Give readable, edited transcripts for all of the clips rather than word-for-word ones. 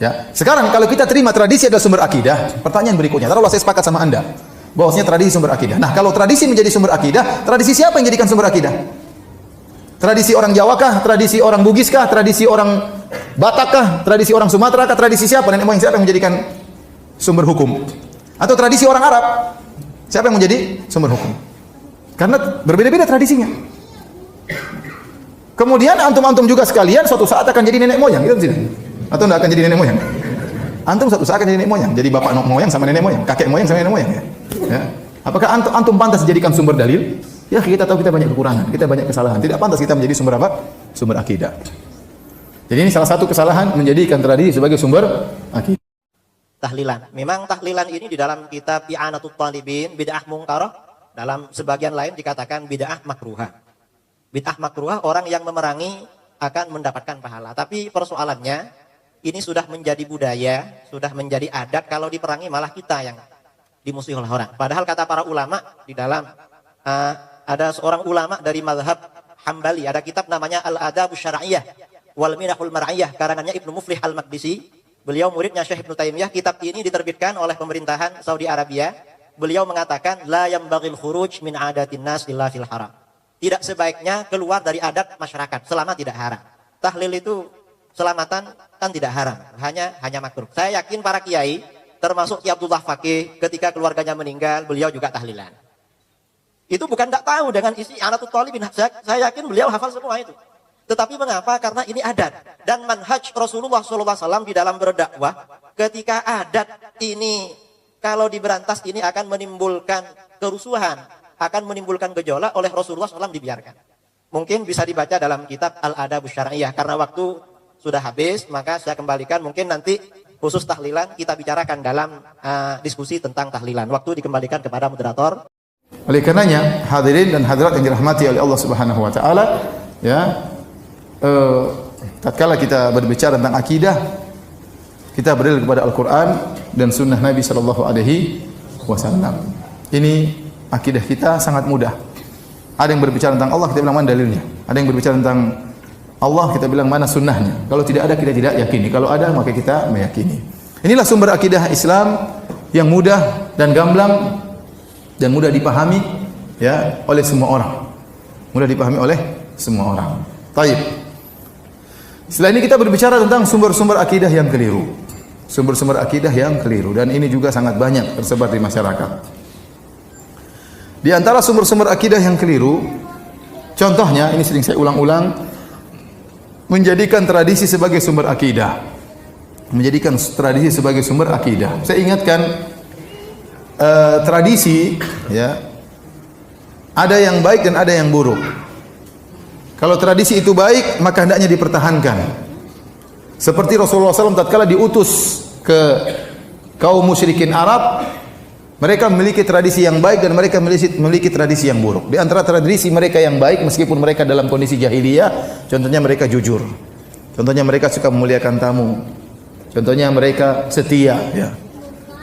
Ya. Sekarang kalau kita terima tradisi adalah sumber akidah, pertanyaan berikutnya, taruhlah saya sepakat sama Anda bahwasanya tradisi sumber akidah. Nah, kalau tradisi menjadi sumber akidah, tradisi siapa yang jadikan sumber akidah? Tradisi orang Jawa kah? Tradisi orang Bugis kah? Tradisi orang Batak kah? Tradisi orang Sumatera kah? Tradisi siapa? Nenek moyang siapa yang menjadikan sumber hukum? Atau tradisi orang Arab? Siapa yang menjadi sumber hukum? Karena berbeda-beda tradisinya. Kemudian antum-antum juga sekalian suatu saat akan jadi nenek moyang, gitu tidak? Atau tidak akan jadi nenek moyang? Antum suatu saat akan jadi nenek moyang, jadi bapak moyang sama nenek moyang, kakek moyang sama nenek moyang. Ya. Apakah antum pantas dijadikan sumber dalil? Ya, kita tahu kita banyak kekurangan, kita banyak kesalahan. Tidak pantas kita menjadi sumber apa? Sumber akidah. Jadi ini salah satu kesalahan menjadikan tradisi sebagai sumber akidah. Tahlilan. Memang tahlilan ini di dalam kitab I'anatul Talibin, bid'ah mungkarah, dalam sebagian lain dikatakan bid'ah makruhah. Bid'ah makruhah orang yang memerangi akan mendapatkan pahala. Tapi persoalannya, ini sudah menjadi budaya, sudah menjadi adat, kalau diperangi malah kita yang dimusuhi oleh orang. Padahal kata para ulama di dalam ada seorang ulama dari mazhab Hambali, ada kitab namanya Al-Adabus Syar'iyyah wal Minahul Mar'iyyah, karangannya Ibnu Muflih Al-Maqdisi. Beliau muridnya Syekh Ibnu Taimiyah. Kitab ini diterbitkan oleh pemerintahan Saudi Arabia. Beliau mengatakan la yambaghil khuruj min adatin nas illa fil haram. Tidak sebaiknya keluar dari adat masyarakat selama tidak haram. Tahlil itu selamatan kan tidak haram, hanya makruh. Saya yakin para kiai, termasuk Kiai Abdullah Fakih, ketika keluarganya meninggal, beliau juga tahlilan. Itu bukan tidak tahu dengan isi I'anatul Talibin. Saya yakin beliau hafal semua itu. Tetapi mengapa? Karena ini adat dan manhaj Rasulullah SAW di dalam berdakwah. Ketika adat ini kalau diberantas ini akan menimbulkan kerusuhan, akan menimbulkan gejolak, oleh Rasulullah SAW dibiarkan. Mungkin bisa dibaca dalam kitab Al-Adabus Syar'iyyah. Karena waktu sudah habis, maka saya kembalikan. Mungkin nanti khusus tahlilan kita bicarakan dalam diskusi tentang tahlilan. Waktu dikembalikan kepada moderator. Oleh karenanya, hadirin dan hadirat yang dirahmati oleh Allah Subhanahu wa taala, ya, tatkala kita berbicara tentang akidah, kita berdalil kepada Al-Qur'an dan sunnah Nabi sallallahu alaihi wasallam. Ini akidah kita sangat mudah. Ada yang berbicara tentang Allah, kita bilang mana dalilnya. Ada yang berbicara tentang Allah, kita bilang mana sunnahnya. Kalau tidak ada, kita tidak yakini. Kalau ada, maka kita meyakini. Inilah sumber akidah Islam yang mudah dan gamblang dan mudah dipahami, ya, oleh semua orang. Mudah dipahami oleh semua orang. Taib. Setelah ini kita berbicara tentang sumber-sumber akidah yang keliru. Sumber-sumber akidah yang keliru, dan ini juga sangat banyak tersebar di masyarakat. Di antara sumber-sumber akidah yang keliru, contohnya, ini sering saya ulang-ulang, menjadikan tradisi sebagai sumber akidah. Menjadikan tradisi sebagai sumber akidah. Saya ingatkan, tradisi, ya, ada yang baik dan ada yang buruk. Kalau tradisi itu baik, maka hendaknya dipertahankan. Seperti Rasulullah SAW tatkala diutus ke kaum musyrikin Arab, mereka memiliki tradisi yang baik dan mereka memiliki tradisi yang buruk. Di antara tradisi mereka yang baik, meskipun mereka dalam kondisi jahiliyah, contohnya mereka jujur. Contohnya mereka suka memuliakan tamu. Contohnya mereka setia, ya.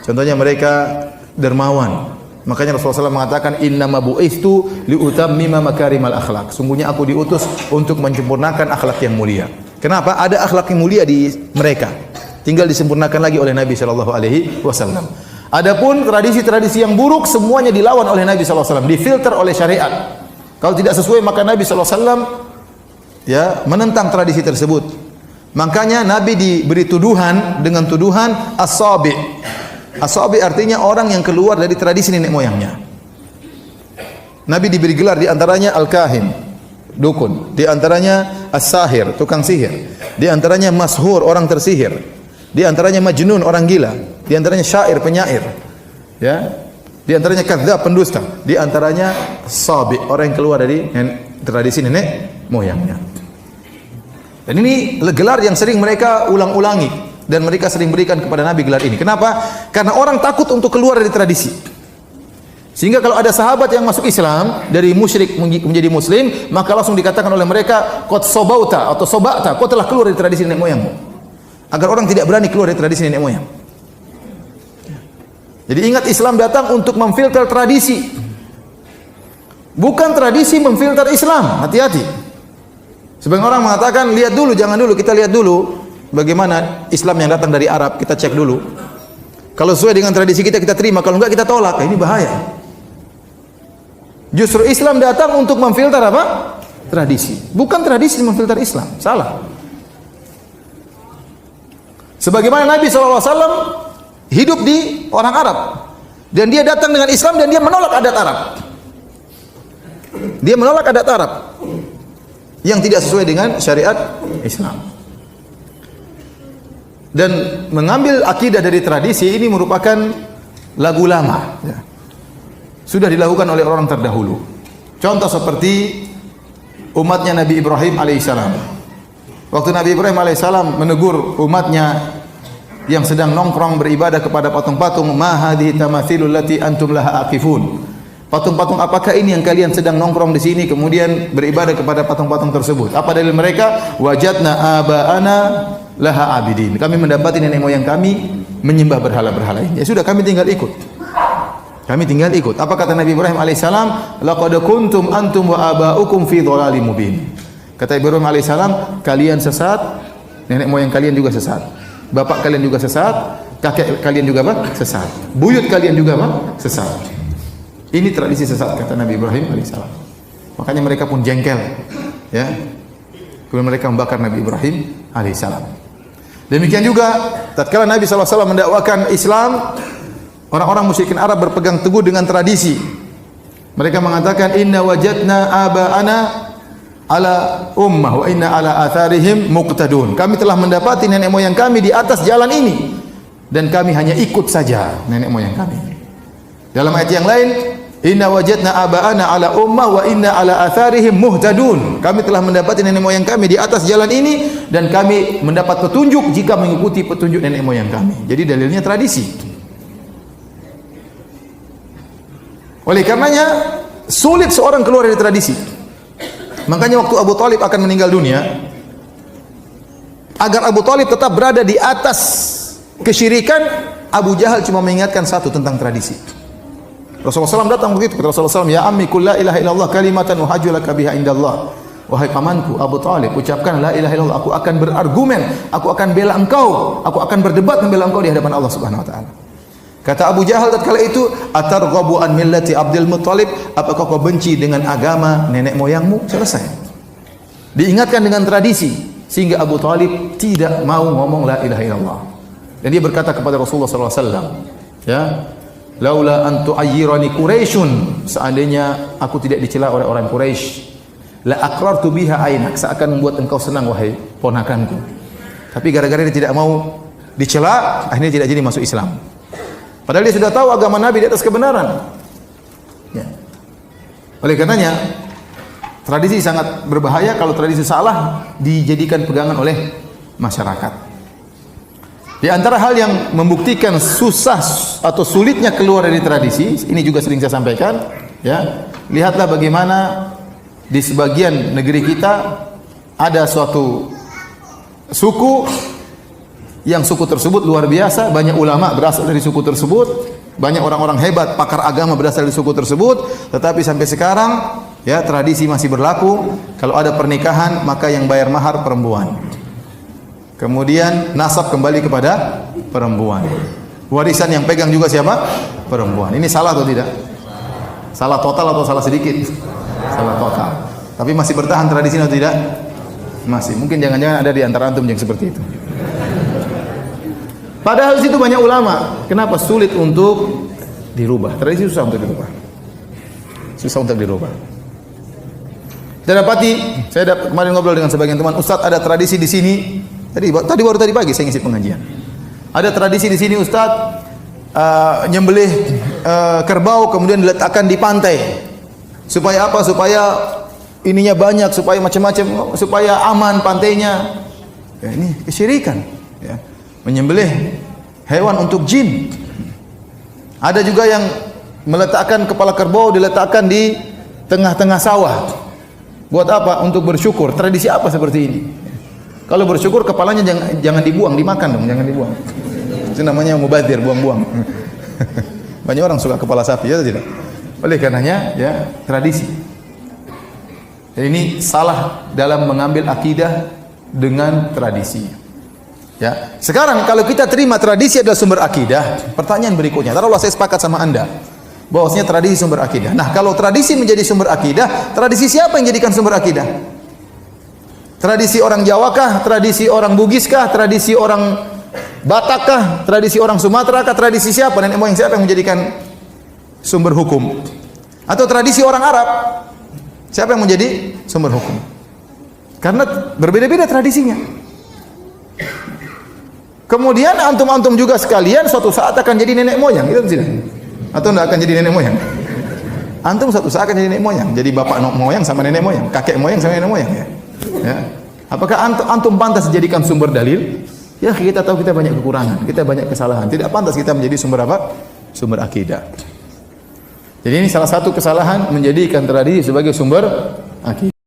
Contohnya mereka dermawan. Makanya Rasulullah SAW mengatakan, innama bu'istu liutammima makarimal akhlak. Sungguhnya aku diutus untuk menyempurnakan akhlak yang mulia. Kenapa? Ada akhlak yang mulia di mereka. Tinggal disempurnakan lagi oleh Nabi SAW. Adapun tradisi-tradisi yang buruk semuanya dilawan oleh Nabi SAW, difilter oleh syariat. Kalau tidak sesuai, maka Nabi SAW, ya, menentang tradisi tersebut. Makanya Nabi diberi tuduhan dengan tuduhan as-sabi. As-sabi artinya orang yang keluar dari tradisi nenek moyangnya. Nabi diberi gelar, di antaranya al-kahin, dukun, di antaranya as-sahir, tukang sihir, di antaranya mashur, orang tersihir, di antaranya majnun, orang gila, di antaranya syair, penyair, ya, di antaranya kadzdzab, pendusta, di antaranya sabi, orang yang keluar dari tradisi nenek moyangnya. Dan ini gelar yang sering mereka ulang-ulangi dan mereka sering berikan kepada Nabi gelar ini. Kenapa? Karena orang takut untuk keluar dari tradisi. Sehingga kalau ada sahabat yang masuk Islam dari musyrik menjadi muslim, maka langsung dikatakan oleh mereka, qad sobauta atau sobata, kau telah keluar dari tradisi nenek moyangmu. Agar orang tidak berani keluar dari tradisi nenek moyang. Jadi ingat, Islam datang untuk memfilter tradisi, bukan tradisi memfilter Islam. Hati-hati. Sebagian orang mengatakan, lihat dulu, jangan dulu, kita lihat dulu. bagaimana Islam yang datang dari Arab, kita cek dulu. Kalau sesuai dengan tradisi kita, kita terima. Kalau enggak, kita tolak. Ini bahaya. Justru Islam datang untuk memfilter apa? Tradisi. Bukan tradisi memfilter Islam. Salah. Sebagaimana Nabi SAW hidup di orang Arab. Dan dia datang dengan Islam dan dia menolak adat Arab. Dia menolak adat Arab yang tidak sesuai dengan syariat Islam. Dan mengambil akidah dari tradisi ini merupakan lagu lama, ya. Sudah dilakukan oleh orang terdahulu. Contoh seperti umatnya Nabi Ibrahim alaihissalam. Waktu Nabi Ibrahim alaihissalam menegur umatnya yang sedang nongkrong beribadah kepada patung-patung, ma hadhihi tamathilul lati antum laha aqifun. Patung-patung apakah ini yang kalian sedang nongkrong di sini kemudian beribadah kepada patung-patung tersebut? Apa dalil mereka? Wajadna aba'ana laha abidin. Kami mendapati nenek moyang kami menyembah berhala-berhala ini. Ya sudah, kami tinggal ikut. Kami tinggal ikut. Apa kata Nabi Ibrahim alaihissalam? Laqad kuntum antum wa aba'ukum fi dhalalim mubin. Kata Ibrahim alaihissalam, kalian sesat, nenek moyang kalian juga sesat. Bapak kalian juga sesat, kakek kalian juga apa? Sesat. Buyut kalian juga apa? Sesat. Ini tradisi sesat kata Nabi Ibrahim alaihissalam. Makanya mereka pun jengkel, ya. Kemudian mereka membakar Nabi Ibrahim alaihissalam. Demikian juga tatkala Nabi SAW mendakwakan Islam, orang-orang musyrikin Arab berpegang teguh dengan tradisi. Mereka mengatakan inna wajadna aba'ana ala ummah wa inna ala atharihim muqtadun. Kami telah mendapati nenek moyang kami di atas jalan ini dan kami hanya ikut saja nenek moyang kami. Dalam ayat yang lain, inna wajadna aba'ana ala ummah wa inna ala atharihim muhtadun. Kami telah mendapati nenek moyang kami di atas jalan ini dan kami mendapat petunjuk jika mengikuti petunjuk nenek moyang kami. Jadi dalilnya tradisi. Oleh karenanya sulit seorang keluar dari tradisi. Makanya waktu Abu Thalib akan meninggal dunia, agar Abu Thalib tetap berada di atas kesyirikan, Abu Jahal cuma mengingatkan satu tentang tradisi. Rasulullah SAW datang begitu, kata Rasulullah SAW, ya ammi qul la ilaha illallah kalimatan uhajju laka biha indallah. Wahai pamanku Abu Thalib, ucapkan la ilaha illallah, aku akan berargumen, aku akan bela engkau, aku akan berdebat membela engkau di hadapan Allah Subhanahu wa taala. Kata Abu Jahal tatkala itu, atarghabu an millati Abdul Muttalib, apakah kau benci dengan agama nenek moyangmu? Selesai. Diingatkan dengan tradisi sehingga Abu Thalib tidak mau ngomong la ilaha illallah. Dan dia berkata kepada Rasulullah sallallahu alaihi wasallam, ya, laula an tu'ayyirani Quraisyun, seandainya aku tidak dicela oleh orang Quraisy, la aqrartu biha ainak, seakan membuat engkau senang wahai ponakanku. Tapi gara-gara dia tidak mau dicela, akhirnya tidak jadi masuk Islam. Padahal dia sudah tahu agama Nabi di atas kebenaran. Ya. Oleh karenanya tradisi sangat berbahaya kalau tradisi salah dijadikan pegangan oleh masyarakat. Di antara hal yang membuktikan susah atau sulitnya keluar dari tradisi, ini juga sering saya sampaikan, ya. Lihatlah bagaimana di sebagian negeri kita ada suatu suku yang suku tersebut luar biasa, banyak ulama berasal dari suku tersebut, banyak orang-orang hebat, pakar agama berasal dari suku tersebut, tetapi sampai sekarang ya tradisi masih berlaku, kalau ada pernikahan maka yang bayar mahar perempuan. Kemudian nasab kembali kepada perempuan. Warisan yang pegang juga siapa? Perempuan. Ini salah atau tidak? Salah total atau salah sedikit? Salah total. Tapi masih bertahan tradisi atau tidak? Masih. Mungkin jangan-jangan ada di antara antum yang seperti itu. Padahal situ banyak ulama. Kenapa sulit untuk dirubah? Tradisi susah untuk dirubah. Susah untuk dirubah. Saya dapati, kemarin ngobrol dengan sebagian teman, Ustaz ada tradisi di sini. Tadi pagi saya ngisi pengajian. Ada tradisi di sini Ustaz, nyembelih kerbau kemudian diletakkan di pantai. Supaya apa? Supaya ininya banyak, supaya macam-macam, supaya aman pantainya. Ya, ini kesyirikan. Ya. Menyembelih hewan untuk jin. Ada juga yang meletakkan kepala kerbau diletakkan di tengah-tengah sawah. Buat apa? Untuk bersyukur. Tradisi apa seperti ini? Kalau bersyukur kepalanya jangan dibuang, dimakan dong, jangan dibuang. Itu namanya mubadzir, buang-buang. Banyak orang suka kepala sapi, ya tidak? Oleh karenanya, ya tradisi. Dan ini salah dalam mengambil akidah dengan tradisi. Ya. Sekarang kalau kita terima tradisi adalah sumber akidah, pertanyaan berikutnya, taruhlah saya sepakat sama Anda bahwasanya tradisi sumber akidah. Nah, kalau tradisi menjadi sumber akidah, tradisi siapa yang jadikan sumber akidah? Tradisi orang Jawa kah? Tradisi orang Bugis kah? Tradisi orang Batak kah? Tradisi orang Sumatera kah? Tradisi siapa? Nenek moyang siapa yang menjadikan sumber hukum? Atau tradisi orang Arab? Siapa yang menjadi sumber hukum? Karena berbeda-beda tradisinya. Kemudian antum-antum juga sekalian suatu saat akan jadi nenek moyang, itu tidak? Atau tidak akan jadi nenek moyang? Antum suatu saat akan jadi nenek moyang, jadi bapak moyang sama nenek moyang, kakek moyang sama nenek moyang, ya. Ya. Apakah antum pantas dijadikan sumber dalil? Ya, kita tahu kita banyak kekurangan, kita banyak kesalahan. Tidak pantas kita menjadi sumber apa? Sumber akidah. Jadi ini salah satu kesalahan menjadikan tradisi sebagai sumber akidah.